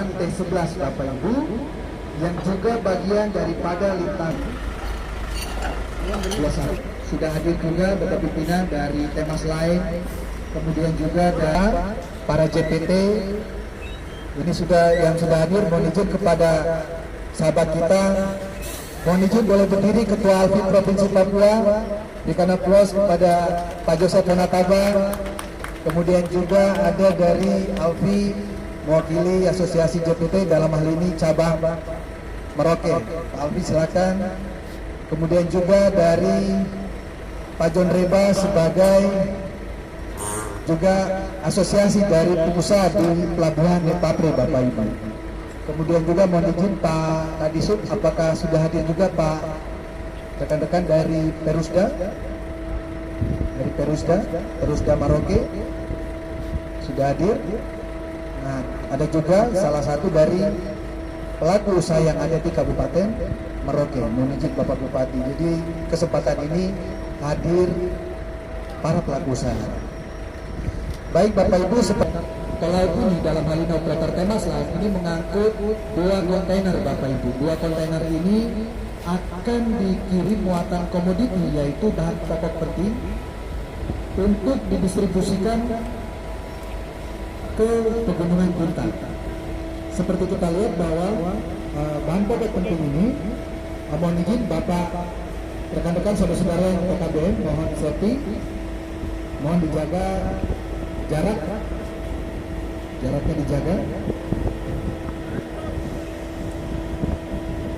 kawasan T11 Bapak Ibu, yang juga bagian daripada lintas. Sudah hadir juga Bapak pimpinan dari Temas lain, kemudian juga dari para JPT. Ini yang sudah hadir. Mohon izin kepada sahabat kita, mohon izin boleh berdiri Ketua Alfi Provinsi Papua, berikan aplaus kepada Pak Joseph Monataba. Kemudian juga ada dari Alfi mewakili Asosiasi JPT dalam hal ini cabang Merauke. Pak Alfi silakan. Kemudian juga dari Pak John Reba sebagai juga asosiasi dari pengusaha di Pelabuhan Lepapre Bapak Ibu. Kemudian juga mohon izin Pak Kadisub, apakah sudah hadir juga Pak rekan-rekan dari Perusda? Dari Perusda Merauke sudah hadir. Nah, ada juga salah satu dari pelaku usaha yang ada di Kabupaten Merauke. Mohon izin Bapak Bupati. Jadi kesempatan ini hadir para pelaku usaha. Baik Bapak Ibu, kalau ini dalam hal ini operator Temas lah ini mengangkut 2 kontainer Bapak Ibu. 2 kontainer ini akan dikirim muatan komoditi, yaitu bahan pokok penting, untuk didistribusikan ke Pegunungan Bintang. Seperti kita lihat bahwa bahan pokok penting ini, mohon izin Bapak, rekan-rekan saudara-saudara yang PKBM, mohon safety, mohon dijaga jaraknya dijaga.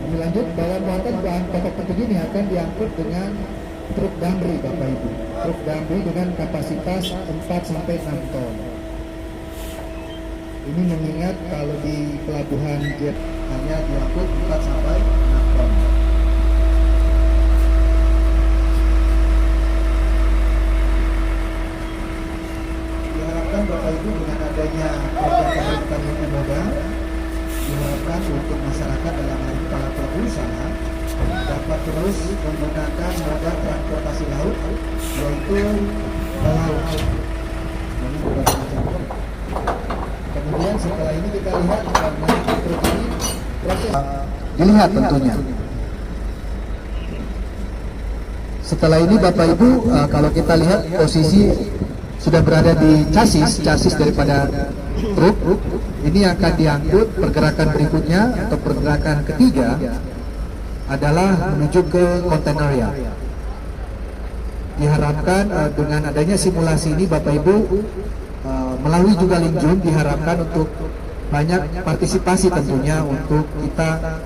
Kami lanjut, bahwa muatan bahan pokok penting ini akan diangkut dengan truk damri Bapak Ibu. Truk damri dengan kapasitas 4-6 ton. Ini mengingat kalau di pelabuhan jet hanya diangkut 4-6 ton. Diharapkan Bapak Ibu dengan adanya program pemerintahan hukum modal, diharapkan untuk masyarakat dalam hal ini para pelaku usaha dapat terus menggunakan moda transportasi laut, yaitu laut. Kemudian setelah ini kita lihat proses dilihat tentunya. Setelah ini Bapak Ibu, kalau kita lihat posisi sudah berada di chassis daripada truk, ini akan diangkut. Pergerakan berikutnya atau pergerakan ketiga adalah menuju ke kontainer yard. Diharapkan dengan adanya simulasi ini Bapak Ibu, melalui juga Linjum, diharapkan untuk banyak partisipasi tentunya untuk kita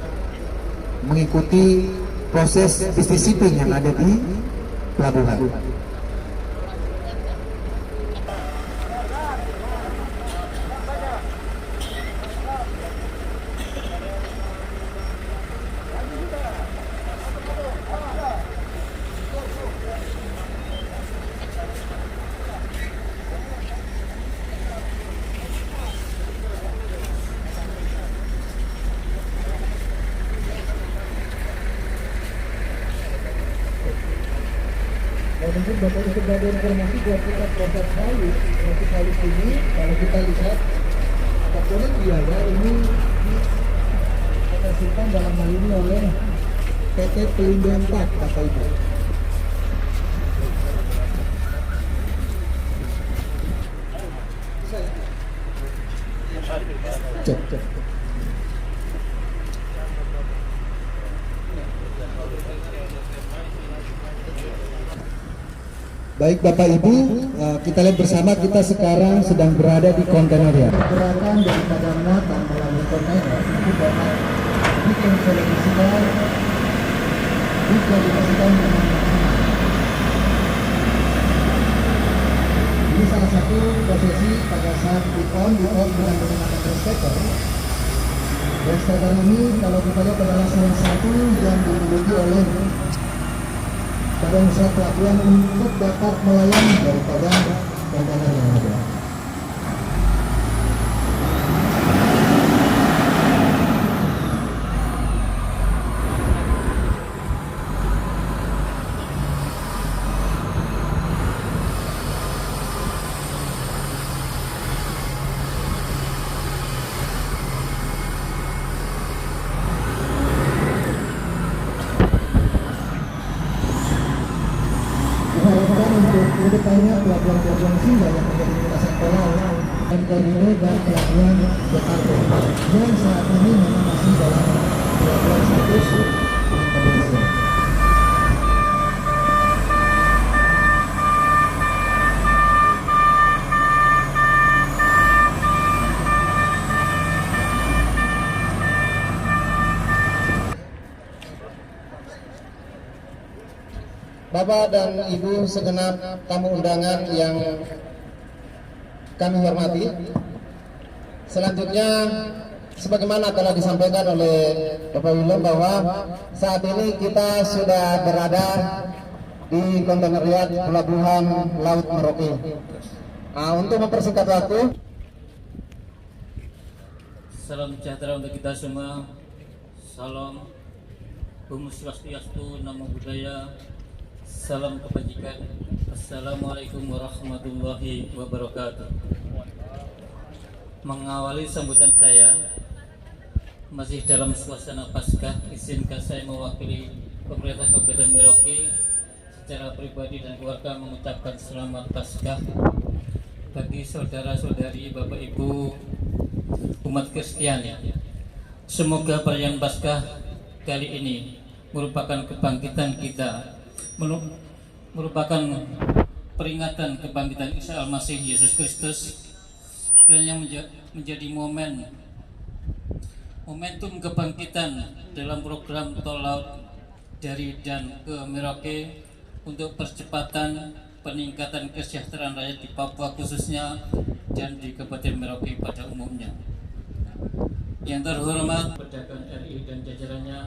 mengikuti proses business shipping yang ada di pelabuhan. Mungkin Bapak untuk ada informasi buat kita proses halus ini, kalau kita lihat komponen biaya ini dihasilkan dalam hal ini oleh PT Pelindo 4 Bapak Ibu. Cek. Baik Bapak Ibu, kita lihat bersama, kita sekarang sedang berada di kontainer ya. Pergerakan daripada muatan melalui kontainer itu dapat dikonsolidasikan, dikoordinasikan dengan maksimal. Ini salah satu prosesi pada saat di-on dengan menggunakan translator. Translator ini kalau kita lihat adalah salah satu yang dimiliki oleh badan usaha pelabuhan untuk dapat melayani daripada kontainer yang ada. wilayah pelabuhan-pelabuhan singgah yang menjadi lintasan tol dan koridor dan pelabuhan Jakarta yang saat ini memang masih dalam pelabuhan status Indonesia. Bapak dan Ibu segenap tamu undangan yang kami hormati, selanjutnya sebagaimana telah disampaikan oleh Bapak William bahwa saat ini kita sudah berada di kontaineriat Pelabuhan Laut Merauke. Untuk mempersingkat waktu, salam sejahtera untuk kita semua. Salam Om Swastiastu, Namo Buddhaya, salam kebajikan. Assalamualaikum warahmatullahi wabarakatuh. Mengawali sambutan saya masih dalam suasana Paskah, izinkan saya mewakili pemerintah Kabupaten Merauke secara pribadi dan keluarga mengucapkan selamat Paskah bagi saudara-saudari, Bapak Ibu umat Kristiani. Semoga perayaan Paskah kali ini merupakan kebangkitan kita, merupakan peringatan kebangkitan Isa Al-Masih Yesus Kristus, kiranya menjadi momentum kebangkitan dalam program tol laut dari dan ke Merauke untuk percepatan peningkatan kesejahteraan rakyat di Papua khususnya dan di Kabupaten Merauke pada umumnya. Yang terhormat Pedagang RI dan jajarannya,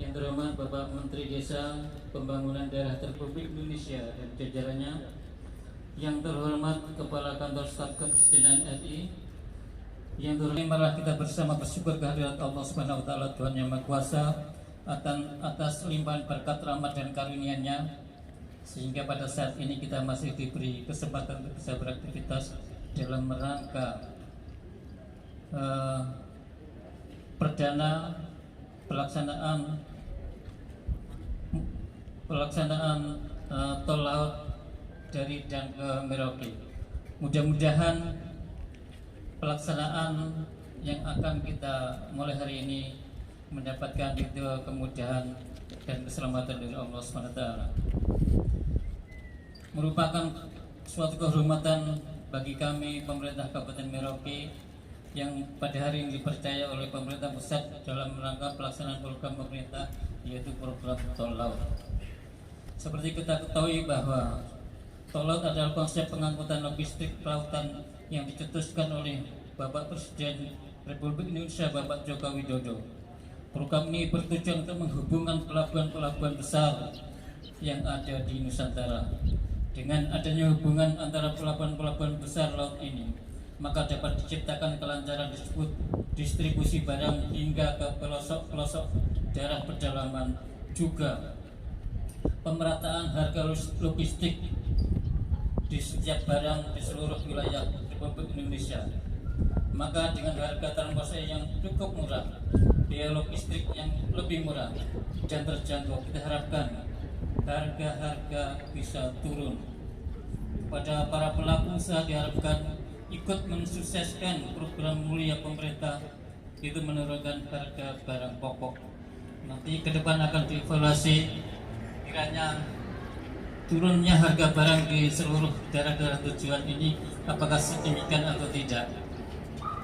yang terhormat Bapak Menteri Desa Pembangunan Daerah Republik Indonesia dan jajarannya, yang terhormat Kepala Kantor Staf Kepresidenan RI, yang terhormat, marilah kita bersama bersyukur kehadirat Allah Subhanahu wa taala Tuhan Yang Maha Kuasa atas limpahan berkat rahmat dan karunia-Nya, sehingga pada saat ini kita masih diberi kesempatan untuk bisa beraktivitas dalam rangka perdana pelaksanaan tol laut dari dan ke Merauke. Mudah-mudahan pelaksanaan yang akan kita mulai hari ini mendapatkan itu kemudahan dan keselamatan dari Allah SWT. Merupakan suatu kehormatan bagi kami pemerintah Kabupaten Merauke yang pada hari ini dipercaya oleh pemerintah pusat dalam rangka pelaksanaan program pemerintah, yaitu program tol laut. Seperti kita ketahui bahwa tol laut adalah konsep pengangkutan logistik lautan yang dicetuskan oleh Bapak Presiden Republik Indonesia Bapak Joko Widodo. Program ini bertujuan untuk menghubungkan pelabuhan-pelabuhan besar yang ada di Nusantara. Dengan adanya hubungan antara pelabuhan-pelabuhan besar laut ini, maka dapat diciptakan kelancaran distribusi barang hingga ke pelosok-pelosok daerah pedalaman, juga pemerataan harga logistik di setiap barang di seluruh wilayah Republik Indonesia. Maka dengan harga transportasi yang cukup murah, biaya logistik yang lebih murah dan terjangkau, kita harapkan harga-harga bisa turun. Pada para pelaku usaha diharapkan ikut mensukseskan program mulia pemerintah, itu menurunkan harga barang pokok. Nanti ke depan akan dievaluasi kiranya turunnya harga barang di seluruh daerah-daerah tujuan ini apakah signifikan atau tidak.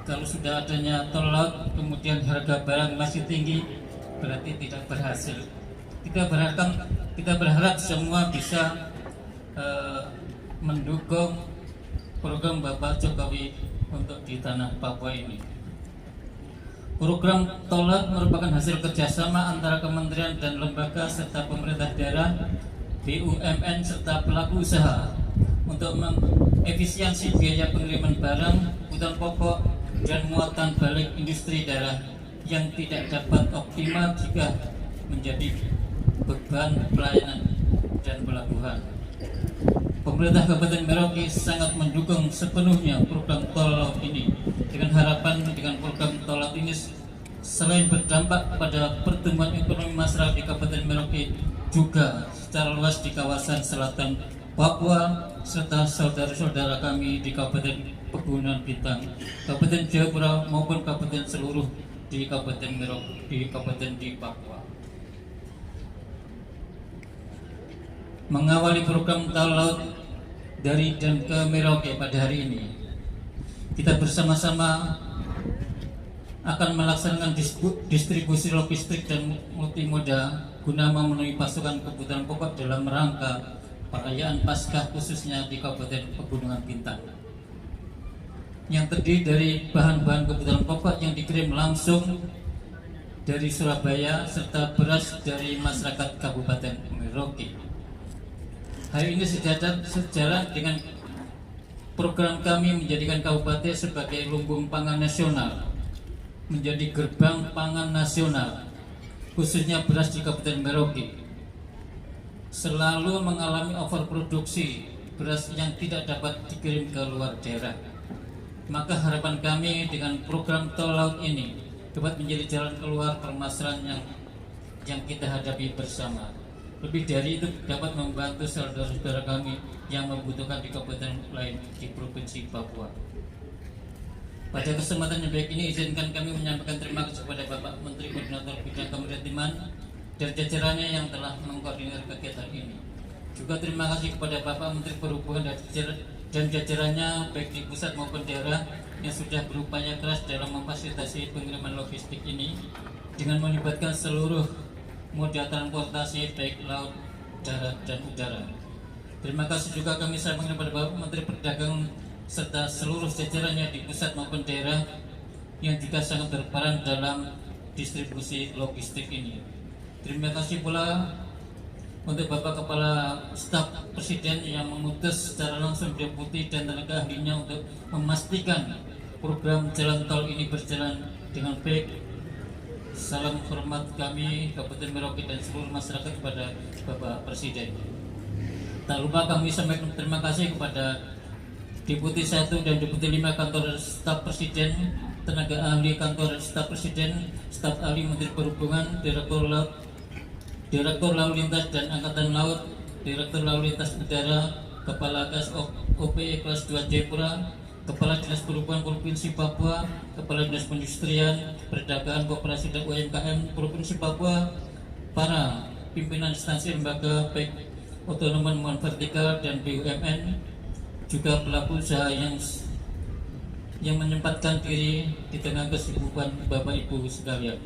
Kalau sudah adanya tol laut kemudian harga barang masih tinggi, berarti tidak berhasil. Kita berharap semua bisa mendukung program Bapak Jokowi untuk di tanah Papua ini. Program tol laut merupakan hasil kerjasama antara kementerian dan lembaga serta pemerintah daerah, BUMN serta pelaku usaha untuk mengefisiensi biaya pengiriman barang, kebutuhan pokok dan muatan balik industri daerah yang tidak dapat optimal jika menjadi beban pelayanan dan pelabuhan. Pemerintah Kabupaten Merauke sangat mendukung sepenuhnya program tol laut ini, dengan harapan dengan program tol laut ini selain berdampak pada pertumbuhan ekonomi masyarakat di Kabupaten Merauke, juga secara luas di kawasan selatan Papua, serta saudara-saudara kami di Kabupaten Pegunungan Bintang, Kabupaten Jayapura maupun kabupaten seluruh di Kabupaten Merauke, di Kabupaten di Papua. Mengawali program Tol Laut dari dan ke Merauke pada hari ini, kita bersama-sama akan melaksanakan distribusi logistik dan multimoda guna memenuhi pasokan kebutuhan pokok dalam rangka perayaan Paskah khususnya di Kabupaten Pegunungan Bintang, yang terdiri dari bahan-bahan kebutuhan pokok yang dikirim langsung dari Surabaya serta beras dari masyarakat Kabupaten Merauke. Hal ini sejalan dengan program kami menjadikan kabupaten sebagai lumbung pangan nasional, menjadi gerbang pangan nasional, khususnya beras di Kabupaten Merauke. Selalu mengalami overproduksi beras yang tidak dapat dikirim ke luar daerah. Maka harapan kami dengan program Tol Laut ini dapat menjadi jalan keluar permasalahan yang kita hadapi bersama. Lebih dari itu dapat membantu saudara-saudara kami yang membutuhkan di kabupaten lain di Provinsi Papua. Pada kesempatan yang baik ini izinkan kami menyampaikan terima kasih kepada Bapak Menteri Koordinator Bidang Kemaritiman dan jajarannya yang telah mengkoordinir kegiatan ini. Juga terima kasih kepada Bapak Menteri Perhubungan dan jajarannya baik di pusat maupun daerah yang sudah berupaya keras dalam memfasilitasi pengiriman logistik ini dengan melibatkan seluruh moda transportasi baik laut, darat, dan udara. Terima kasih juga kami sampaikan kepada Bapak Menteri Perdagangan serta seluruh jajarannya di pusat maupun daerah yang juga sangat berperan dalam distribusi logistik ini. Terima kasih pula untuk Bapak Kepala Staf Presiden yang memutus secara langsung deputi dan tenaga ahlinya untuk memastikan program jalan tol ini berjalan dengan baik. Salam hormat kami Kabupaten Merauke dan seluruh masyarakat kepada Bapak Presiden. Tak lupa kami sampaikan terima kasih kepada Deputi 1 dan Deputi 5 Kantor Staf Presiden, tenaga ahli Kantor Staf Presiden, Staf ahli Menteri Perhubungan, Direktur Lalu Lintas dan Angkatan Laut, Direktur Lalu Lintas Udara, Kepala KS OPE Kelas 2 Jayapura, Kepala Dinas Perhubungan Provinsi Papua, Kepala Dinas Perindustrian, Perdagangan, Koperasi dan UMKM Provinsi Papua, para pimpinan instansi lembaga baik otonom maupun vertikal dan BUMN, juga pelaku usaha yang menyempatkan diri di tengah kesibukan Bapak Ibu sekalian.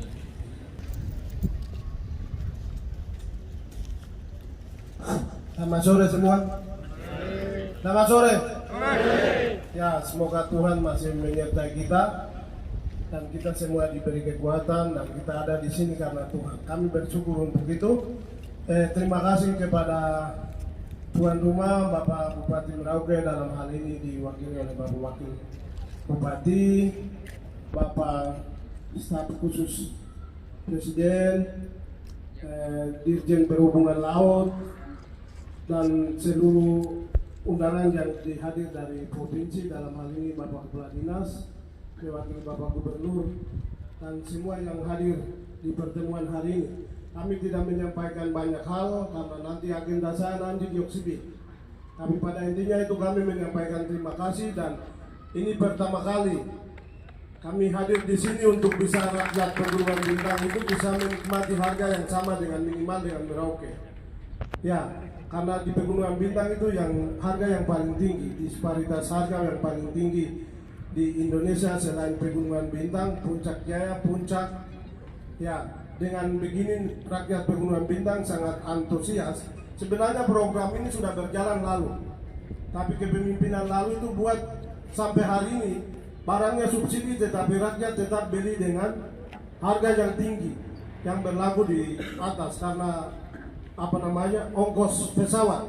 Selamat sore semua. Selamat sore. Ya, semoga Tuhan masih menyertai kita dan kita semua diberi kekuatan dan kita ada di sini karena Tuhan. Kami bersyukur untuk itu. Terima kasih kepada tuan rumah Bapak Bupati Merauke, dalam hal ini diwakili oleh Bapak Wakil Bupati, Bapak Staf Khusus Presiden, Dirjen Perhubungan Laut, dan seluruh undangan yang dihadir dari provinsi, dalam hal ini Bapak Kepala Dinas, Wakil Bapak Gubernur, dan semua yang hadir di pertemuan hari ini. Kami tidak menyampaikan banyak hal karena nanti agenda saya nanti dioksibit. Tapi pada intinya itu kami menyampaikan terima kasih, dan ini pertama kali kami hadir di sini untuk bisa rakyat Pegunungan Bintang itu bisa menikmati harga yang sama dengan minimal dengan Merauke. Ya, karena di Pegunungan Bintang itu yang harga yang paling tinggi, disparitas harga yang paling tinggi di Indonesia selain Pegunungan Bintang, Puncak Jaya, Puncak. Ya, dengan begini rakyat Pegunungan Bintang sangat antusias. Sebenarnya program ini sudah berjalan lalu, tapi kepemimpinan lalu itu buat sampai hari ini barangnya subsidi, tetapi rakyat tetap beli dengan harga yang tinggi yang berlaku di atas karena ongkos pesawat.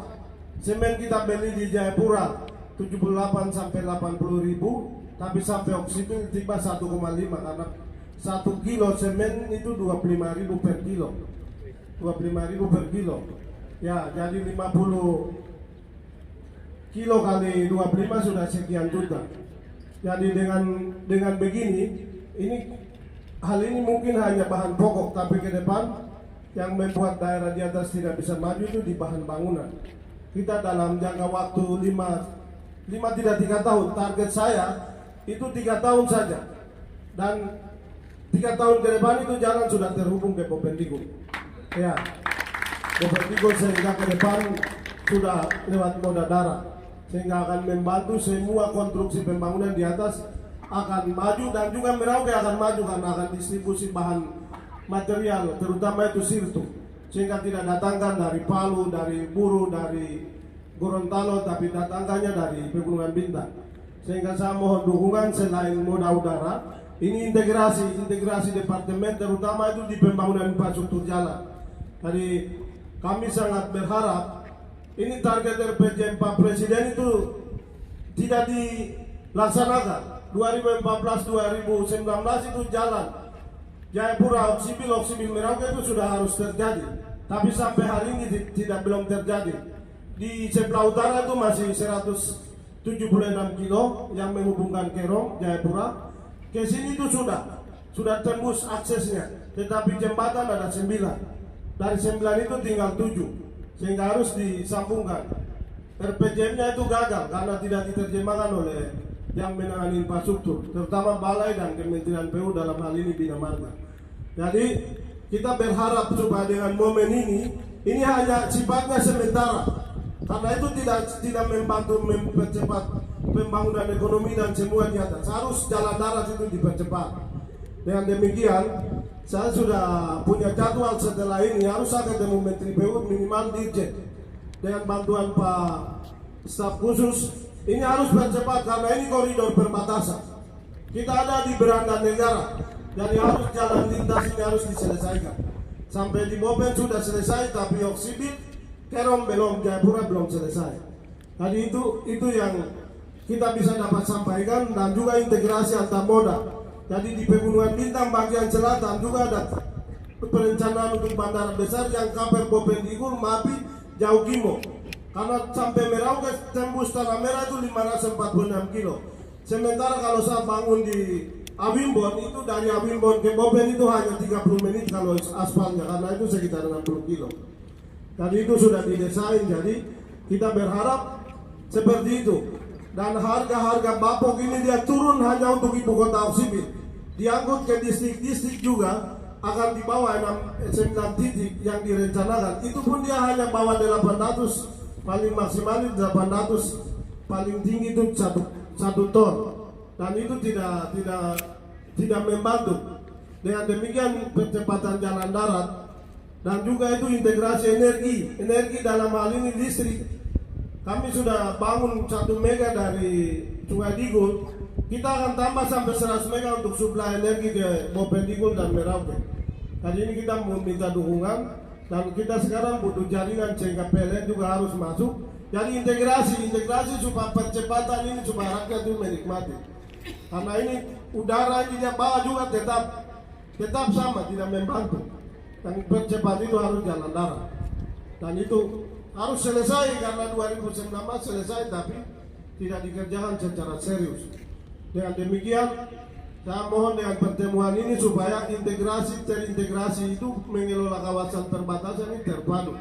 Semen kita beli di Jayapura 78 sampai 80 ribu, tapi sampai oksibil tiba 1,5 karena 1 kilo semen itu 25 ribu per kilo. 25 ribu per kilo. Ya, jadi 50 kilo kali 25 sudah sekian juta. Jadi dengan begini, hal ini mungkin hanya bahan pokok, tapi ke depan yang membuat daerah di atas tidak bisa maju itu di bahan bangunan. kita dalam jangka waktu 5 tidak 3 tahun. Target saya itu 3 tahun saja, dan 3 tahun ke depan itu jalan sudah terhubung ke Bovendigul. Ya, Bovendigul sehingga ke depan sudah lewat moda darat, sehingga akan membantu semua konstruksi pembangunan di atas akan maju, dan juga Merauke akan maju karena akan distribusi bahan material, terutama itu sirtu, sehingga tidak datangkan dari Palu, dari Buru, dari Gorontalo, tapi datangkannya dari Pegunungan Bintang. Sehingga saya mohon dukungan selain moda udara, ini integrasi departemen, terutama itu di pembangunan infrastruktur jalan. Jadi kami sangat berharap ini target RPJM Pak Presiden itu tidak dilaksanakan. 2014-2019 itu jalan Jayapura Oksibil Merauke itu sudah harus terjadi, tapi sampai hari ini belum terjadi. Di sebelah utara itu masih 176 kilo yang menghubungkan Kerong Jayapura. Ke sini itu sudah tembus aksesnya, tetapi jembatan ada 9. Dari 9 itu tinggal 7, sehingga harus disambungkan. RPJM-nya itu gagal karena tidak diterjemahkan oleh yang menangani infrastruktur, terutama Balai dan Kementerian PU, dalam hal ini Bina Marga. Jadi kita berharap supaya dengan momen ini hanya sifatnya sementara, karena itu tidak membantu mempercepat pembangunan ekonomi dan semua di atas. Harus jalan darat itu dipercepat. Dengan demikian, saya sudah punya jadwal setelah ini harus saya ketemu Menteri PU minimal Dirjen dengan bantuan Pak staf khusus. Ini harus percepat karena ini koridor perbatasan. Kita ada di beranda negara, jadi harus jalan lintas ini harus diselesaikan. Sampai di Boven sudah selesai, tapi Oksibil, Kerong belum, Jayapura belum selesai. Jadi itu yang kita bisa dapat sampaikan, dan juga integrasi antar moda. Jadi di Pegunungan Bintang bagian selatan juga ada perencanaan untuk bandara besar yang cover Bovendigul, Mapi, Jauh Gimo. Karena sampai Merauke tembus Tanah Merah itu 546 kilo. Sementara kalau saya bangun di Awimbon, itu dari Awimbon ke Boven itu hanya 30 menit kalau aspalnya, karena itu sekitar 60 kilo. Tadi itu sudah didesain, jadi kita berharap seperti itu. Dan harga-harga bapok ini dia turun hanya untuk ibu kota Oksibil. Diangkut ke distrik-distrik juga akan dibawa 9 titik yang direncanakan. Itu pun dia hanya bawa 800, paling maksimal 800, paling tinggi itu 1 ton, dan itu tidak membantu. Dengan demikian percepatan jalan darat, dan juga itu integrasi energi dalam hal ini listrik. Kami sudah bangun 1 mega dari Sungai Digul, kita akan tambah sampai 100 mega untuk suplai energi ke Bovendigul dan Merauke. Kali ini kita meminta dukungan. Dan kita sekarang butuh jaringan sehingga PLN juga harus masuk. Jadi integrasi supaya percepatan ini supaya rakyat itu menikmati. Karena ini udara ini dia bawa juga tetap sama, tidak membantu. Dan percepat itu harus jalan darat. Dan itu harus selesai karena 2019 selesai, tapi tidak dikerjakan secara serius. Dengan demikian, saya mohon dengan pertemuan ini supaya terintegrasi itu mengelola kawasan perbatasan ini terpadu,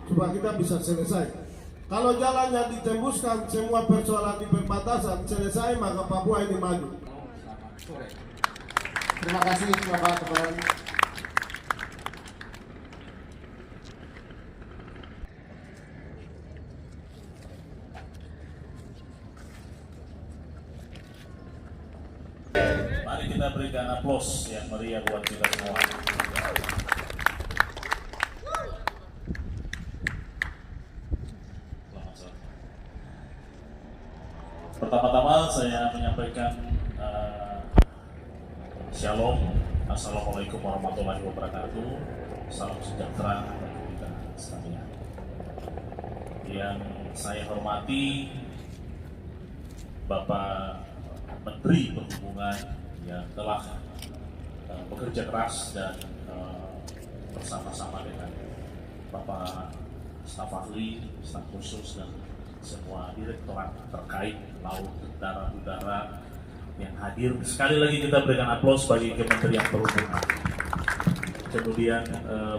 supaya kita bisa selesai. Kalau jalannya ditembuskan, semua persoalan di perbatasan selesai, maka Papua ini maju. Terima kasih Bapak Kepala. Mari kita berikan aplaus yang meriah buat kita semua. Pertama-tama saya menyampaikan Shalom, Assalamualaikum warahmatullahi wabarakatuh. Salam sejahtera bagi kita sekalian. Yang saya hormati Bapak Menteri Perhubungan yang telah bekerja keras dan bersama-sama dengan Bapak staf ahli, staf khusus, dan semua direktorat terkait laut, darat, udara yang hadir. Sekali lagi kita berikan aplaus bagi Kementerian Perhubungan. Kemudian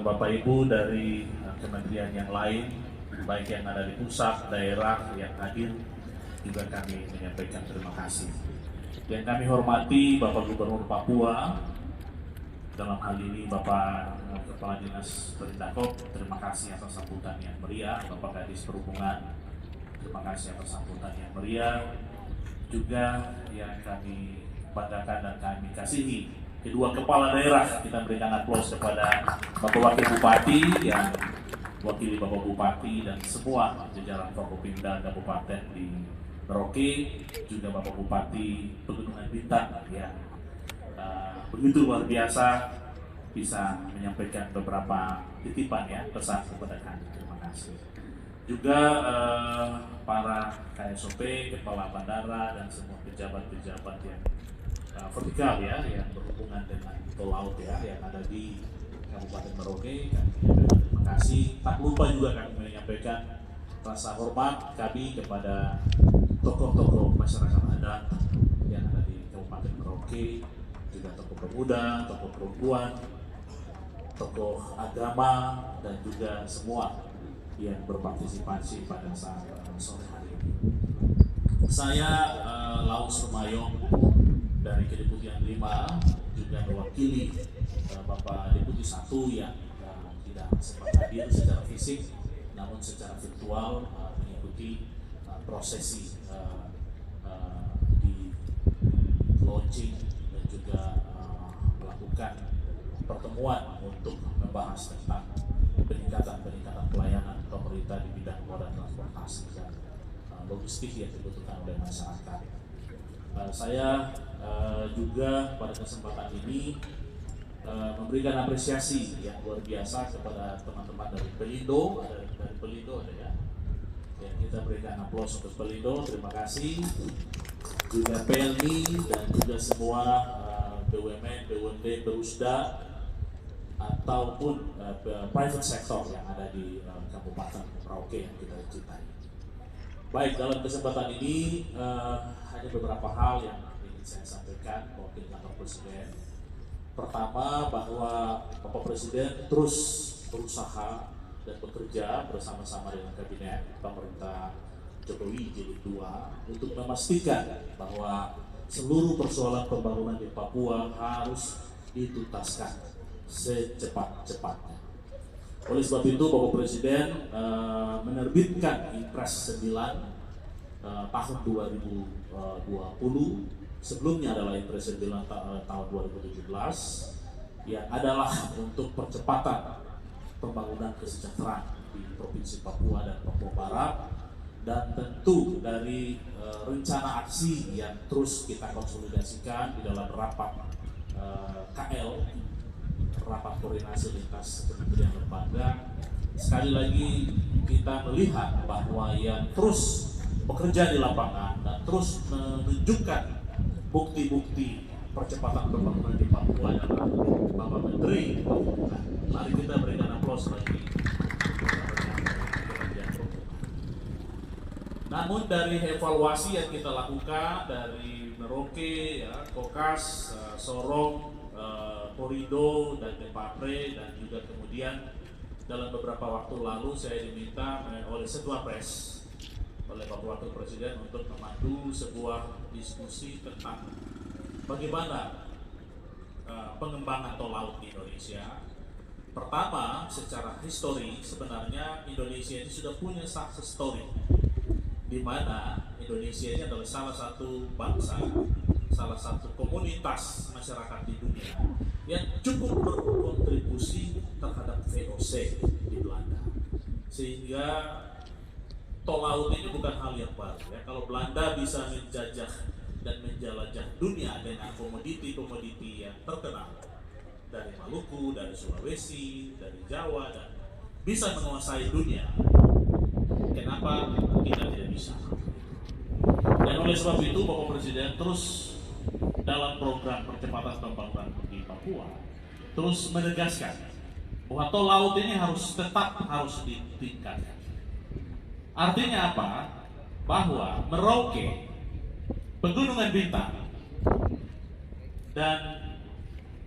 Bapak Ibu dari kementerian yang lain, baik yang ada di pusat, daerah yang hadir, juga kami menyampaikan terima kasih. Yang kami hormati Bapak Gubernur Papua, dalam hal ini Bapak Kepala Dinas Perindakop, terima kasih atas sambutan yang meriah. Bapak Kadis Perhubungan, terima kasih atas sambutan yang meriah. Juga yang kami banggakan dan kami kasihi, kedua kepala daerah, kita berikan aplaus kepada Bapak Wakil Bupati yang wakili Bapak Bupati dan semua jajaran Forkopimda Kabupaten di Merauke, juga Bapak Bupati Pegunungan Bintang yang begitu luar biasa bisa menyampaikan beberapa titipan ya, pesan kepada kami. Terima kasih. Juga para KSOP, kepala bandara dan semua pejabat-pejabat yang vertikal ya, yang berhubungan dengan tol laut ya, yang ada di Kabupaten Merauke, kami menyampaikan terima kasih. Tak lupa juga kami menyampaikan rasa hormat kami kepada tokoh-tokoh masyarakat adat yang ada di Kabupaten Merauke, juga tokoh pemuda, tokoh perempuan, tokoh agama, dan juga semua yang berpartisipasi pada saat sore hari ini. Saya Laus Rumayong dari Kedeputian 5 juga mewakili Bapak Deputi 1 yang tidak sempat hadir secara fisik, namun secara virtual mengikuti prosesi di launching dan juga melakukan pertemuan untuk membahas tentang peningkatan pelayanan pemerintah di bidang moda transportasi dan logistik yang dibutuhkan oleh masyarakat. Saya juga pada kesempatan ini memberikan apresiasi yang luar biasa kepada teman-teman dari Pelindo, dari Pelindo ada ya. Ya, kita berikan aplaus untuk Pelindo, terima kasih. Juga PLI dan juga semua BUMN, BUMD, Perusda ataupun private sector yang ada di Kabupaten Merauke yang kita cintai. Baik, dalam kesempatan ini hanya beberapa hal yang ingin saya sampaikan mewakili kantor Presiden. Pertama, bahwa Bapak Presiden terus berusaha dan bekerja bersama-sama dengan Kabinet Pemerintah Jokowi Jilid 2 untuk memastikan bahwa seluruh persoalan pembangunan di Papua harus dituntaskan secepat-cepatnya. Oleh sebab itu, Bapak Presiden menerbitkan Impres 9 tahun 2020. Sebelumnya adalah Impres 9 tahun 2017 yang adalah untuk percepatan pembangunan kesejahteraan di Provinsi Papua dan Papua Barat, dan tentu dari rencana aksi yang terus kita konsolidasikan di dalam rapat KL, rapat koordinasi lintas kementerian lembaga. Sekali lagi kita melihat bahwa yang terus bekerja di lapangan dan terus menunjukkan bukti-bukti percepatan pembangunan di Papua adalah Bapak Menteri Perhubungan. Mari kita berikan aplaus bagi Namun dari evaluasi yang kita lakukan dari Merauke, ya, Kokas, Sorong, Korido, dan Depapre, dan juga kemudian dalam beberapa waktu lalu saya diminta oleh Setua Pres oleh Bapak Wakil Presiden untuk memandu sebuah diskusi tentang bagaimana pengembangan tol laut di Indonesia. Pertama, secara histori sebenarnya Indonesia ini sudah punya success story, di mana Indonesia ini adalah salah satu bangsa, salah satu komunitas masyarakat di dunia yang cukup berkontribusi terhadap VOC di Belanda. Sehingga tol laut ini bukan hal yang baru ya. Kalau Belanda bisa menjajah dan menjelajah dunia dengan komoditi-komoditi yang terkenal dari Maluku, dari Sulawesi, dari Jawa, dan bisa menguasai dunia, kenapa kita tidak bisa? Dan oleh sebab itu Bapak Presiden terus dalam program percepatan pembangunan di Papua terus menegaskan bahwa tol laut ini harus ditingkatkan. Artinya apa? Bahwa Merauke, Pegunungan Bintang, dan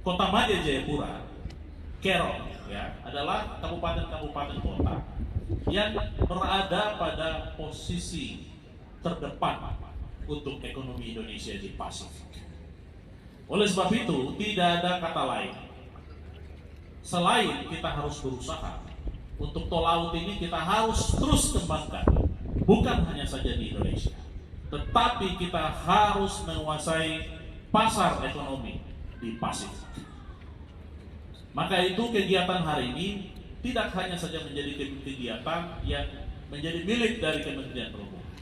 Kota Madya Jayapura, Kerong, ya, adalah kabupaten-kabupaten kota yang berada pada posisi terdepan untuk ekonomi Indonesia di Pasifik. Oleh sebab itu, tidak ada kata lain selain kita harus berusaha untuk tol laut ini kita harus terus kembangkan, bukan hanya saja di Indonesia, tetapi kita harus menguasai pasar ekonomi di Pasifik. Maka itu kegiatan hari ini tidak hanya saja menjadi kegiatan yang menjadi milik dari Kementerian Perhubungan.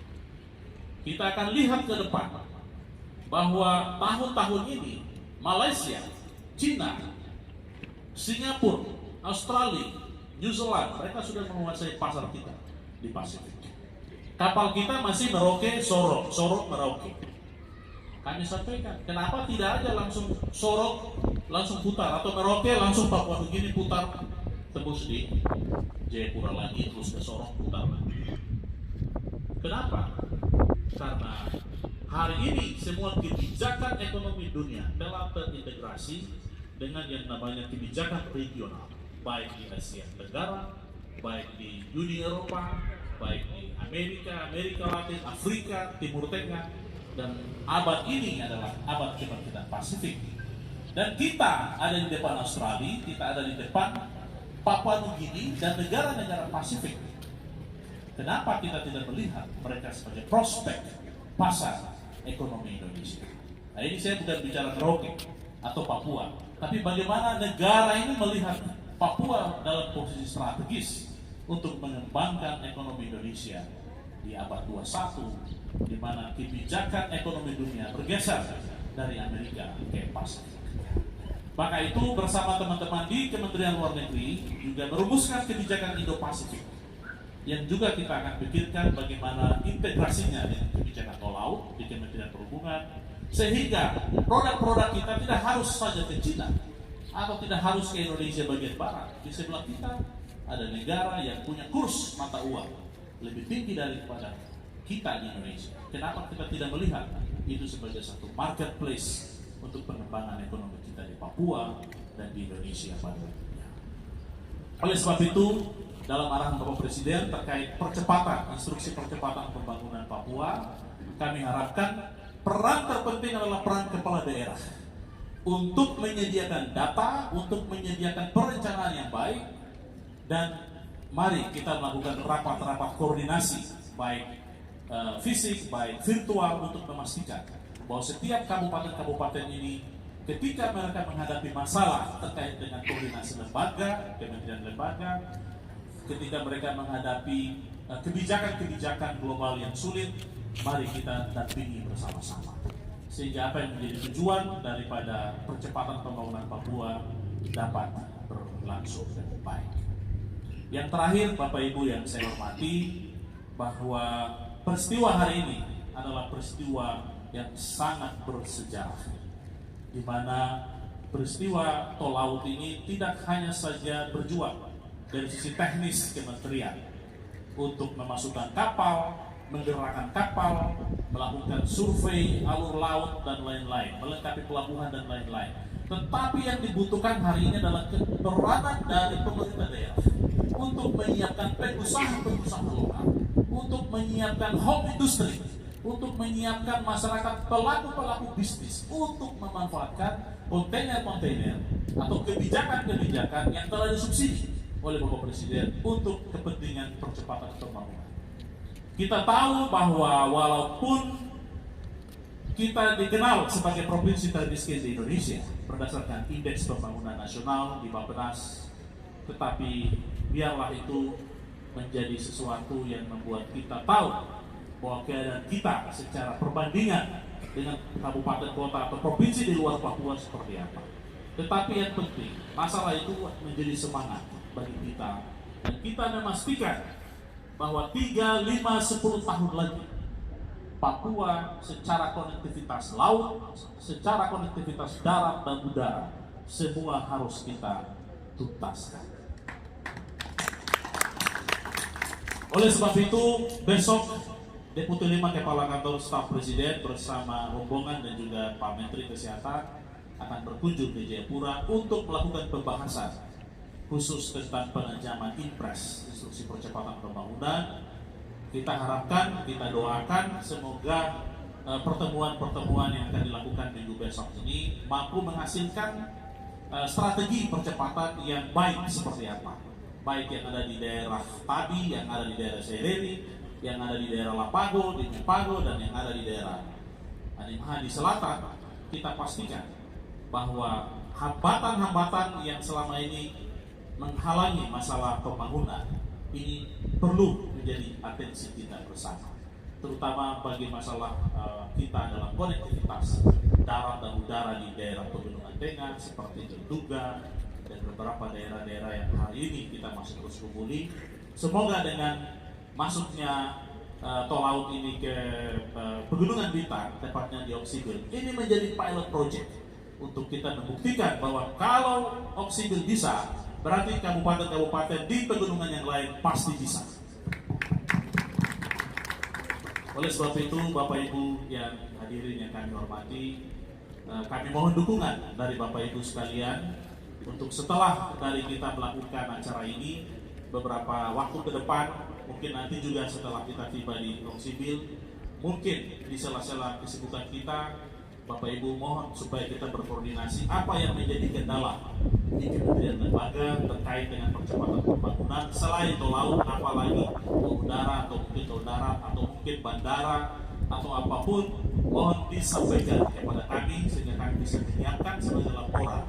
Kita akan lihat ke depan bahwa tahun-tahun ini Malaysia, Cina, Singapura, Australia, New Zealand, mereka sudah menguasai pasar kita di Pasifik. Kapal kita masih Merauke, Sorok, Merauke. Kami sampaikan, kenapa tidak aja langsung Sorok, langsung putar, atau Merauke langsung Papua Nugini putar, tembus di Jayapura lagi, terus ke Sorok putar lagi. Kenapa? Karena hari ini semua kebijakan ekonomi dunia telah terintegrasi dengan yang namanya kebijakan regional, baik di Asia Tenggara, baik di Uni Eropa, baik di Amerika Latin, Afrika, Timur Tengah, dan abad ini adalah abad kebangkitan Pasifik. Dan kita ada di depan Australia, kita ada di depan Papua Nugini dan negara-negara Pasifik. Kenapa kita tidak melihat mereka sebagai prospek pasar ekonomi Indonesia? Nah, ini saya bukan bicara Merauke atau Papua, tapi bagaimana negara ini melihat Papua dalam posisi strategis untuk mengembangkan ekonomi Indonesia di abad 21, di mana kebijakan ekonomi dunia bergeser dari Amerika ke Pasifik. Maka itu bersama teman-teman di Kementerian Luar Negeri juga merumuskan kebijakan Indo-Pasifik yang juga kita akan pikirkan bagaimana integrasinya dengan kebijakan tol laut di Kementerian Perhubungan, sehingga produk-produk kita tidak harus saja ke Cina atau tidak harus ke Indonesia bagian barat. Di sebelah kita ada negara yang punya kurs mata uang lebih tinggi daripada kita di Indonesia. Kenapa kita tidak melihat itu sebagai satu marketplace untuk pengembangan ekonomi kita di Papua dan di Indonesia pada waktunya? Oleh sebab itu, dalam arahan Bapak Presiden terkait percepatan, instruksi percepatan pembangunan Papua, kami harapkan peran terpenting adalah peran kepala daerah untuk menyediakan data, untuk menyediakan perencanaan yang baik, dan mari kita melakukan rapat-rapat koordinasi, baik fisik, baik virtual, untuk memastikan bahwa setiap kabupaten-kabupaten ini ketika mereka menghadapi masalah terkait dengan koordinasi lembaga, kementerian lembaga, ketika mereka menghadapi kebijakan-kebijakan global yang sulit, mari kita dampingi bersama-sama. Sehingga apa yang menjadi tujuan daripada percepatan pembangunan Papua dapat berlangsung dengan baik. Yang terakhir, Bapak Ibu yang saya hormati, bahwa peristiwa hari ini adalah peristiwa yang sangat bersejarah, di mana peristiwa tol laut ini tidak hanya saja berjuang dari sisi teknis kementerian untuk memasukkan kapal, menggerakkan kapal, melakukan survei alur laut dan lain-lain, melengkapi pelabuhan dan lain-lain. Tetapi yang dibutuhkan hari ini adalah peranan dari pemerintah daerah untuk menyiapkan pengusaha-pengusaha lokal, untuk menyiapkan home industry, untuk menyiapkan masyarakat pelaku-pelaku bisnis untuk memanfaatkan kontainer-kontainer atau kebijakan-kebijakan yang telah disubsidi oleh Bapak Presiden untuk kepentingan percepatan pembangunan. Kita tahu bahwa walaupun kita dikenal sebagai provinsi termiskin di Indonesia berdasarkan Indeks Pembangunan Nasional di Bappenas, tetapi biarlah itu menjadi sesuatu yang membuat kita tahu bahwa keadaan kita secara perbandingan dengan kabupaten kota atau provinsi di luar Papua seperti apa. Tetapi yang penting, masalah itu menjadi semangat bagi kita, dan kita memastikan bahwa 3, 5, 10 tahun lagi Papua secara konektivitas laut, secara konektivitas darat dan udara, semua harus kita tuntaskan. Oleh sebab itu, besok Deputi 5 Kepala Kantor Staf Presiden bersama rombongan dan juga Pak Menteri Kesehatan akan berkunjung ke Jayapura untuk melakukan pembahasan khusus tentang penentuan impres instruksi percepatan pembangunan. Kita harapkan, kita doakan semoga pertemuan-pertemuan yang akan dilakukan minggu besok ini mampu menghasilkan strategi percepatan yang baik seperti apa, baik yang ada di daerah Padi, yang ada di daerah Sereri, yang ada di daerah Lapago, di Mepago, dan yang ada di daerah Animaha di selatan. Kita pastikan bahwa hambatan-hambatan yang selama ini menghalangi masalah pembangunan ini perlu menjadi atensi kita bersama, terutama bagi masalah kita dalam konektivitas darat dan udara di daerah pegunungan tengah seperti Jenduga dan beberapa daerah-daerah yang hari ini kita masih terus kumpuli. Semoga dengan masuknya tol laut ini ke pegunungan Bintang, tepatnya di Oksibil, ini menjadi pilot project untuk kita membuktikan bahwa kalau Oksibil bisa, berarti kabupaten-kabupaten di pegunungan yang lain pasti bisa. Oleh sebab itu, Bapak Ibu yang hadirin yang kami hormati, kami mohon dukungan dari Bapak Ibu sekalian untuk setelah dari kita melakukan acara ini beberapa waktu ke depan, mungkin nanti juga setelah kita tiba di Oksibil, mungkin di sela-sela kesibukan kita, Bapak Ibu mohon supaya kita berkoordinasi apa yang menjadi kendala di kementerian lembaga terkait dengan percepatan pembangunan selain tol laut, apalagi tol udara atau mungkin tol darat atau mungkin bandara atau apapun, mohon disampaikan kepada kami sehingga kami bisa menyiapkan sebagai laporan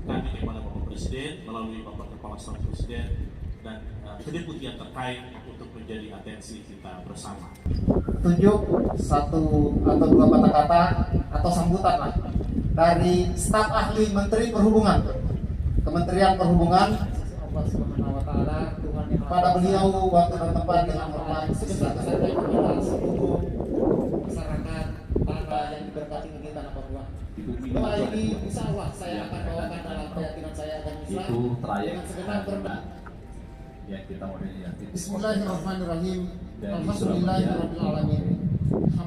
kami kepada Bapak Presiden melalui Bapak Kepala Staf Presiden dan kedeputian yang terkait untuk menjadi atensi kita bersama. Tunjuk satu atau dua kata-kata atau sambutan lah dari staf ahli Menteri Perhubungan, Kementerian Perhubungan. Allah Subhanahu wa taala, Tuhan yang pada beliau waktu dan tempat dengan hormat segenap seluruh masyarakat tanah yang diberkati negeri tanah Papua. Doa ini insya Allah saya akan bawakan dalam keyakinan saya dan Islam dengan segenap hormat. Ya, kita mau dilihatin. Bismillahirrahmanirrahim. Alhamdulillahirabbil alamin.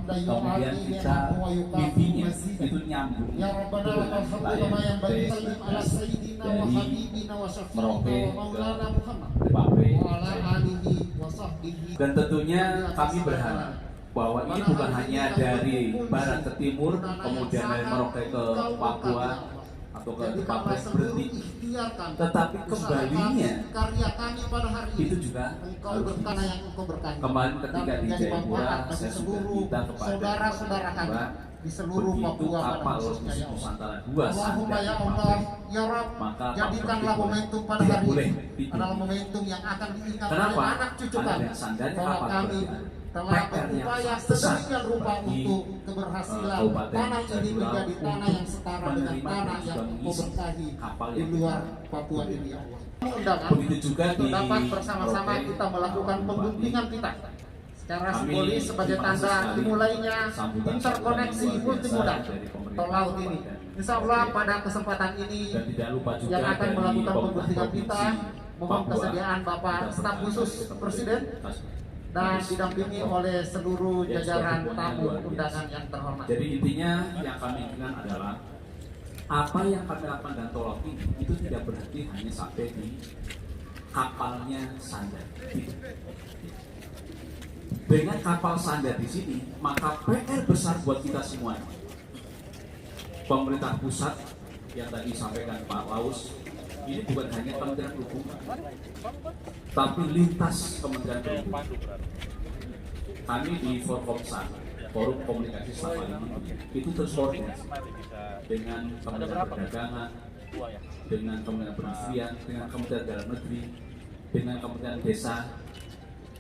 Kemudian kita mimpinya itu nyambung Ya Rabbana lakal hamdu kama yanbaghi sallim ala sayyidina wa habibina wa syafi'ina wa maulana Muhammad wa ala alihi wa sahbihi. Dan tentunya kami berharap bahwa ini bukan hanya dari barat ke timur, kemudian dari Merauke ke Papua atau ke Papua berhenti, tetapi kembalinya itu juga harus kembali ketika di Jayapura. Saya sudah minta kepada saudara-saudara kami di seluruh Papua kapal Nusantara 2 Allahumma ya Allah ya Rabb, maka jadikanlah momentum pada hari ini adalah momentum yang akan diingat oleh anak cucu kami bahwa kami telah berupaya sedemikian rupa untuk keberhasilan tanah ini menjadi tanah yang setara dengan tanah yang Engkau berkahi di luar Papua ini ya Allah. Undangan untuk dapat bersama-sama kita melakukan pembuktian kita secara simbolis sebagai tanda dimulainya interkoneksi multimodal tol laut ini. Insya Allah pada kesempatan ini yang akan melakukan pembuktian kita, mohon kesediaan Bapak Staf Khusus Presiden dan didampingi oleh seluruh jajaran tamu undangan yang terhormat. Jadi intinya yang kami inginkan adalah apa yang kami lakukan dan tol laut ini itu tidak berhenti hanya sampai di kapalnya Sandar. Dengan kapal Sandar di sini, maka PR besar buat kita semua. Pemerintah pusat yang tadi disampaikan Pak Laus, ini bukan hanya Kementerian Perhubungan, tapi lintas Kementerian Perhubungan. Kami di Forkomsa, Forum Komunikasi Staf Ahli itu terus koordinasi dengan Kementerian Perdagangan, dengan Kementerian Perindustrian, dengan Kementerian Dalam Negeri, dengan Kementerian Desa,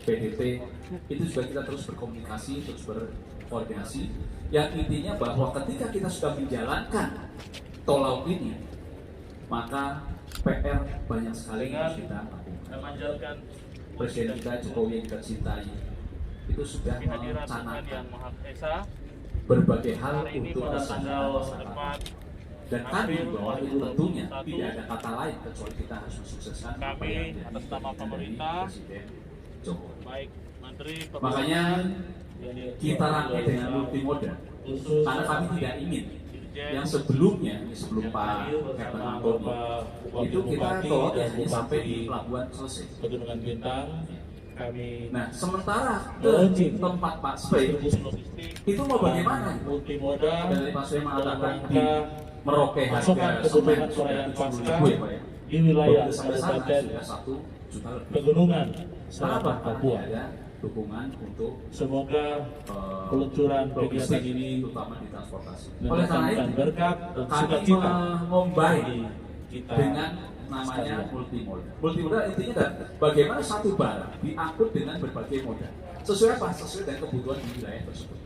PDP. Itu juga kita terus berkomunikasi, terus berkoordinasi. Yang intinya bahwa ketika kita sudah menjalankan tol laut ini, maka PR banyak sekali yang harus kita lakukan. Presiden kita Jokowi yang kita cintai itu sudah merencanakan berbagai hal untuk masyarakat. Dan kami di bawah itu tentunya tidak ada kata lain kecuali kita harus mensukseskan apa yang atas nama pemerintah Presiden Jokowi. Baik Menteri Makanya kita rangkai dengan multimodal karena kami tidak ingin yang sebelumnya sebelum Pak Kapten Antoni itu kita koordinasi sampai di pelabuhan selesai. Pegunungan Bintang kami. Nah, sementara ke tempat Pak Spray itu mau bagaimana? Multimoda Dari Pak Spray mengatakan di Merauke pasokan harga kebutuhan semen perayaan sudah Pasca 70.000 ya Pak ya. di wilayah Sampai sana Kabupaten sudah 1 juta lebih. Pegunungan Kenapa? Selatan Papua. Ada dukungan untuk Semoga peluncuran kegiatan ini terutama di transportasi. Oleh karena mendatangkan itu berkat dan kami sukacita mengombai kita dengan namanya sekalian. multimoda. Multimoda intinya adalah bagaimana satu barang diangkut dengan berbagai moda. Sesuai apa? Sesuai dengan kebutuhan di wilayah tersebut.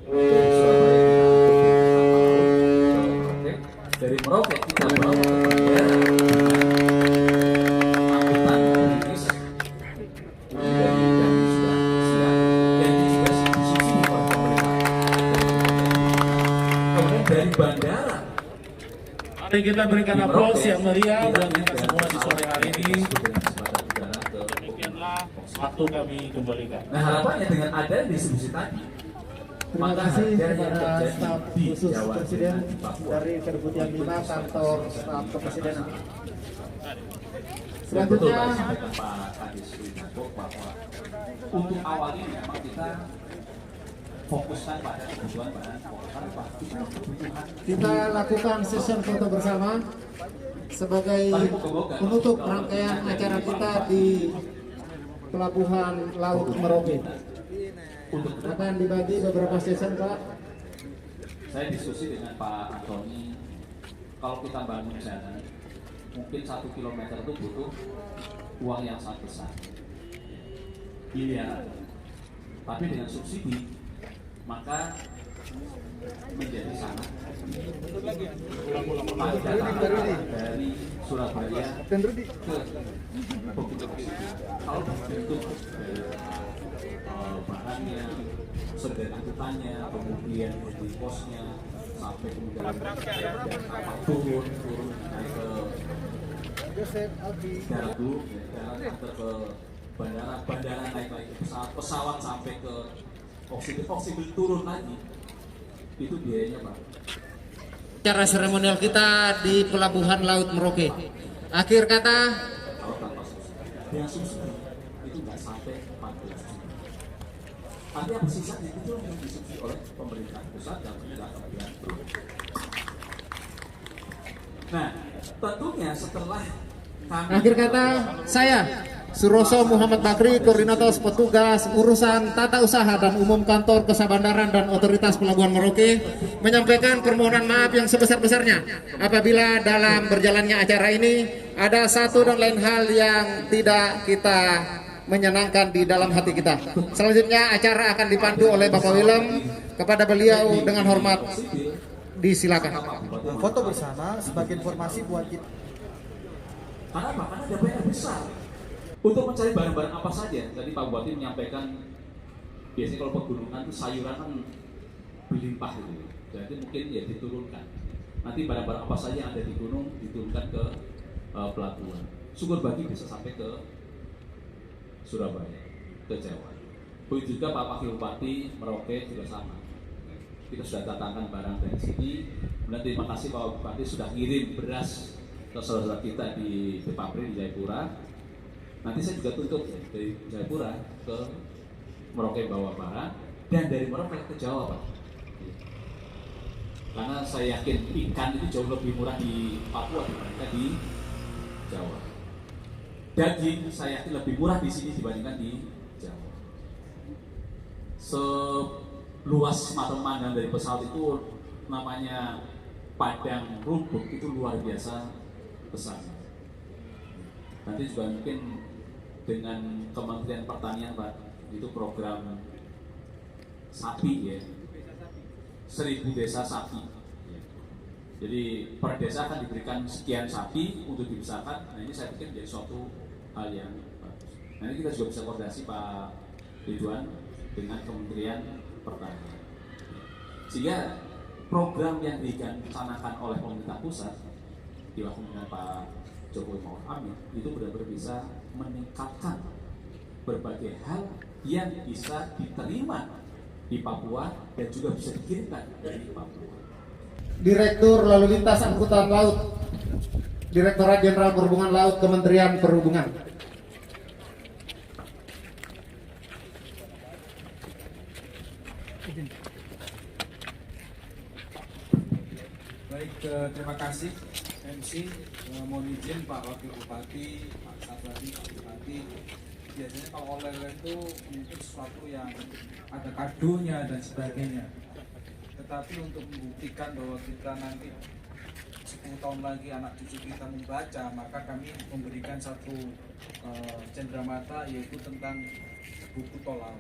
Dari Surabaya dari Merauke kita bawa ke bandara dengan angkutan Indonesia. Dan sudah siap dan ini juga disubsidi oleh pemerintah. Kemudian dari bandara Mari kita berikan aplaus yang meriah buat kita semua di sore hari ini. Demikianlah waktu kami kembalikan. Nah, harapannya dengan ada distribusi tadi, Terima maka kasih harga yang kepada terjadi staf di khusus Jawa Presiden dan di Papua dari Kedeputian 5 Kantor Staf Kepresidenan. betul Selanjutnya, Pak, sampaikan Pak Kadis Wijanto bahwa untuk awal ini memang kita fokuskan pada kebutuhan bahan pokok. Karena Pak, itu kebutuhan kita lakukan session foto bersama sebagai penutup rangkaian acara kita di Pelabuhan Laut Merauke. Akan dibagi beberapa session, Pak. saya diskusi dengan Pak Antoni, kalau kita bangun jalan, mungkin 1 kilometer itu butuh uang yang sangat besar, miliaran. Tapi dengan subsidi, maka menjadi sangat dari Surabaya ke begitu. Kalau bentuk barangnya, sederhana angkutannya, kemudian di posnya, sampai kemudian turun naik ke darat dulu, darat antar ke bandara naik lagi ke pesawat sampai ke oksibil turun lagi, itu biayanya Pak. Acara seremonial kita di Pelabuhan Laut Merauke. Akhir kata, Kalau tanpa subsidi, yang subsidi itu nggak sampai 14 juta. Artinya bersisa itu yang disubsidi oleh pemerintah pusat dan pemerintah kabupaten. Nah, tentunya setelah kami akhir kata saya Suroso Muhammad Bakri, Koordinator Petugas Urusan Tata Usaha dan Umum Kantor Kesabandaran dan Otoritas Pelabuhan Merauke menyampaikan permohonan maaf yang sebesar-besarnya apabila dalam berjalannya acara ini ada satu dan lain hal yang tidak kita menyenangkan di dalam hati kita. Selanjutnya acara akan dipandu oleh Bapak Willem. Kepada beliau dengan hormat disilakan. Foto bersama sebagai informasi buat kita. Karena apa? Karena ada PR besar untuk mencari barang-barang apa saja. Tadi Pak Bupati menyampaikan biasanya kalau pegunungan itu sayuran kan berlimpah gitu. Jadi mungkin ya diturunkan. Nanti barang-barang apa saja yang ada di gunung diturunkan ke pelabuhan. Syukur bagi bisa sampai ke Surabaya, ke Jawa. Begitu juga Pak Wakil Bupati Merauke juga sama. Kita sudah datangkan barang dari sini. Kemudian terima kasih Pak Bupati sudah ngirim beras ke saudara kita di Depapri di Jayapura. Nanti saya juga tutup ya, dari Jayapura ke Merauke bawah barat dan dari Merauke ke Jawa Pak. Karena saya yakin ikan itu jauh lebih murah di Papua dibandingkan di Jawa. Daging saya yakin lebih murah di sini dibandingkan di Jawa. Seluas mata memandang dari pesawat itu namanya padang rumput itu luar biasa besar. Nanti juga mungkin dengan Kementerian Pertanian Pak, itu program sapi ya, 1000 desa sapi. Jadi per desa akan diberikan sekian sapi untuk dibesarkan. Nah ini saya pikir menjadi suatu hal yang bagus. Nah ini kita juga bisa koordinasi Pak Ridwan dengan Kementerian Pertanian. Sehingga program yang dicanangkan oleh pemerintah pusat diwakili dengan Pak Jokowi Ma'ruf Amin itu benar-benar bisa meningkatkan berbagai hal yang bisa diterima di Papua dan juga bisa dikirimkan dari Papua. Direktur Lalu Lintas Angkutan Laut, Direktorat Jenderal Perhubungan Laut, Kementerian Perhubungan. Baik, terima kasih MC. Mohon izin Pak Wakil Bupati, Pak Safari, Pak Bupati. Biasanya kalau oleh-oleh itu mungkin sesuatu yang ada kadonya dan sebagainya. Tetapi untuk membuktikan bahwa kita nanti 10 tahun lagi anak cucu kita membaca, maka kami memberikan satu cenderamata, yaitu tentang buku tol laut.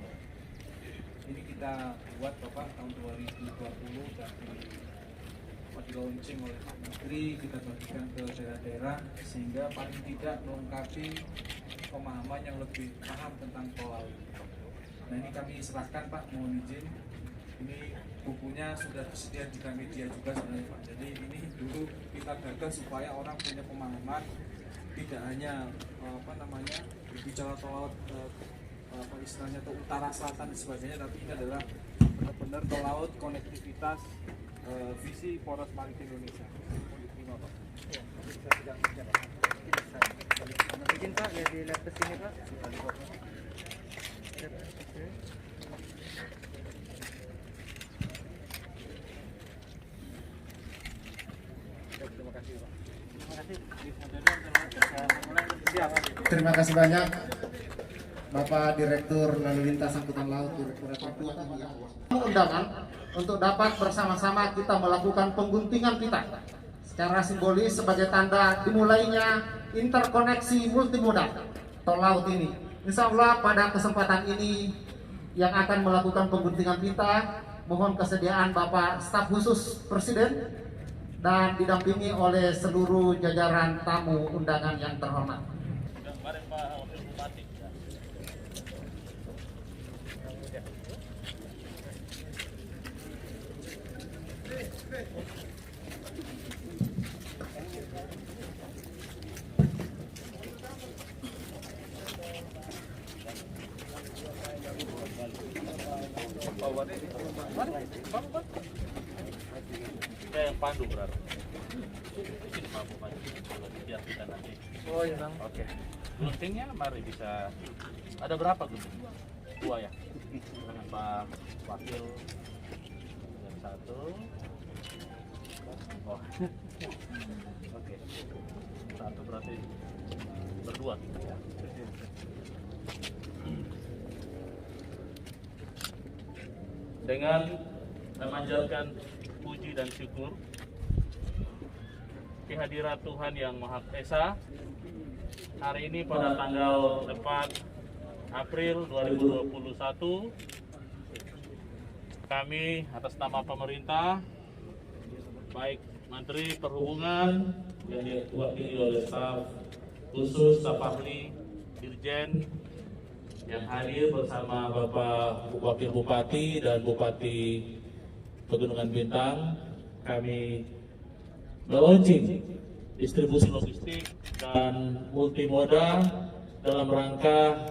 Ini kita buat Bapak tahun 2020 dan di launching oleh Pak Menteri, kita bagikan ke daerah-daerah sehingga paling tidak melengkapi pemahaman yang lebih paham tentang tol laut. Nah, ini kami serahkan Pak, mohon izin. Ini bukunya sudah tersedia di Gramedia juga sebenarnya Pak. Jadi ini dulu kita gagal supaya orang punya pemahaman, tidak hanya berbicara tol laut istilahnya atau utara selatan dan sebagainya, tapi ini adalah benar-benar tol laut konektivitas visi Poros Maritim Indonesia. Izin Pak, ya dilihat ke sini Pak. Terima kasih banyak Bapak Direktur Lalu Lintas Angkutan Laut, Direktorat Perhubungan. Undangan untuk dapat bersama-sama kita melakukan pengguntingan kita secara simbolis sebagai tanda dimulainya interkoneksi multimodal tol laut ini. Insya Allah pada kesempatan ini yang akan melakukan pengguntingan kita, mohon kesediaan Bapak Staf Khusus Presiden dan didampingi oleh seluruh jajaran tamu undangan yang terhormat. Yang pandu berarti. Biar kita nanti. Oh iya Bang. Oke. Guntingnya mari bisa. Ada berapa gunting? 2 ya. Dengan Pak Wakil. Dan 1. Oh. Oke. 1 berarti berdua kita ya. Dengan memanjatkan puji dan syukur kehadirat Tuhan Yang Maha Esa, hari ini pada tanggal 4 April 2021 kami atas nama pemerintah, baik Menteri Perhubungan yang diwakili oleh staf khusus, staf ahli, dirjen yang hadir bersama Bapak Wakil Bupati dan Bupati Pegunungan Bintang, kami melaunching distribusi logistik dan multimoda dalam rangka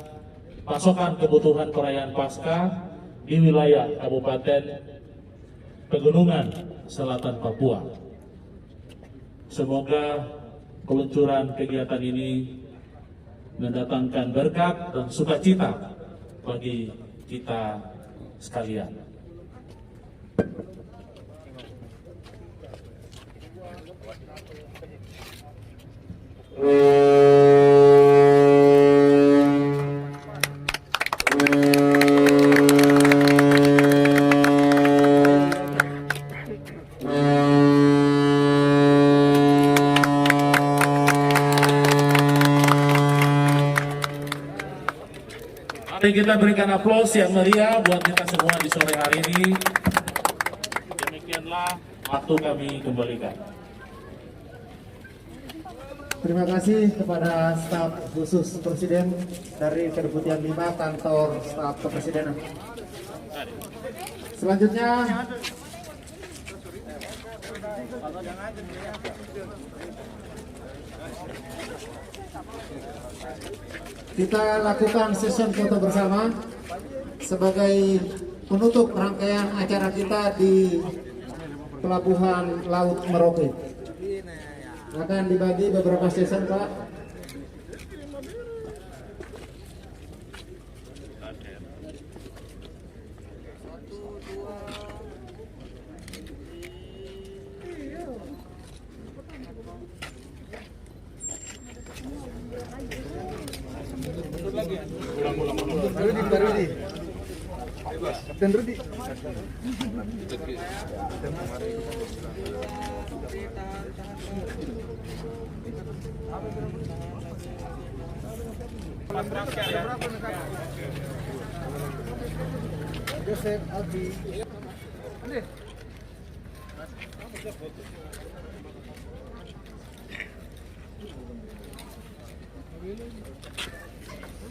pasokan kebutuhan perayaan Paskah di wilayah Kabupaten Pegunungan Selatan Papua. Semoga peluncuran kegiatan ini mendatangkan berkat dan sukacita bagi kita sekalian. Mari kita berikan aplaus yang meriah buat kita semua di sore hari ini. Demikianlah waktu kami kembalikan. Terima kasih kepada staf khusus Presiden dari Kedeputian 5 Kantor Staf Kepresidenan. Selanjutnya kita lakukan session foto bersama sebagai penutup rangkaian acara kita di Pelabuhan Laut Merauke. Akan dibagi beberapa season, Pak. Kapten Rudi. Joseph Albi.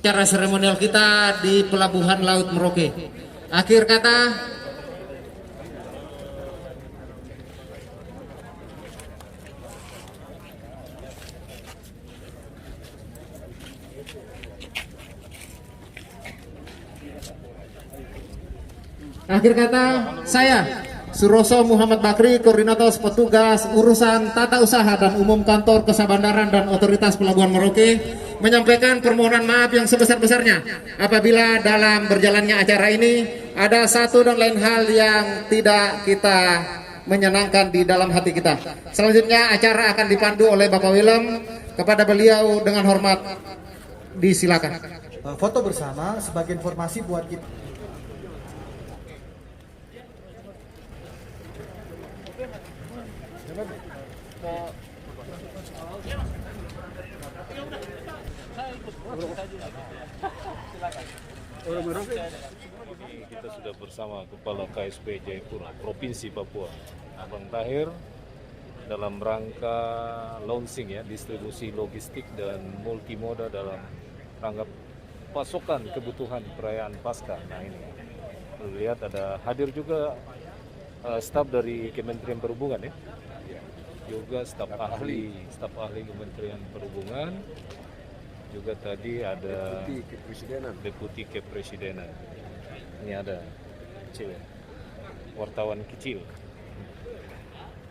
Acara seremonial kita di Pelabuhan Laut Merauke. Akhir kata, saya Suroso Muhammad Bakri, Koordinator Petugas Urusan Tata Usaha dan Umum Kantor Kesabandaran dan Otoritas Pelabuhan Merauke, menyampaikan permohonan maaf yang sebesar-besarnya apabila dalam berjalannya acara ini ada satu dan lain hal yang tidak kita menyenangkan di dalam hati kita. Selanjutnya acara akan dipandu oleh Bapak Willem. Kepada beliau dengan hormat disilakan. Foto bersama sebagai informasi buat kita. Kita sudah bersama Kepala KSP Jayapura Provinsi Papua, Abang Tahir, dalam rangka launching ya, distribusi logistik dan multimoda dalam rangka pasokan kebutuhan perayaan Paskah. Nah ini lihat ada hadir juga staf dari Kementerian Perhubungan ya, juga staf ahli Kementerian Perhubungan, juga tadi ada Deputi Kepresidenan. Ini ada kecil ya, wartawan kecil.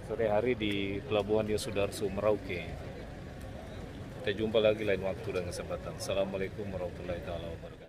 Sore hari di Pelabuhan Yosudarso Merauke. Kita jumpa lagi lain waktu dan kesempatan. Assalamualaikum warahmatullahi wabarakatuh.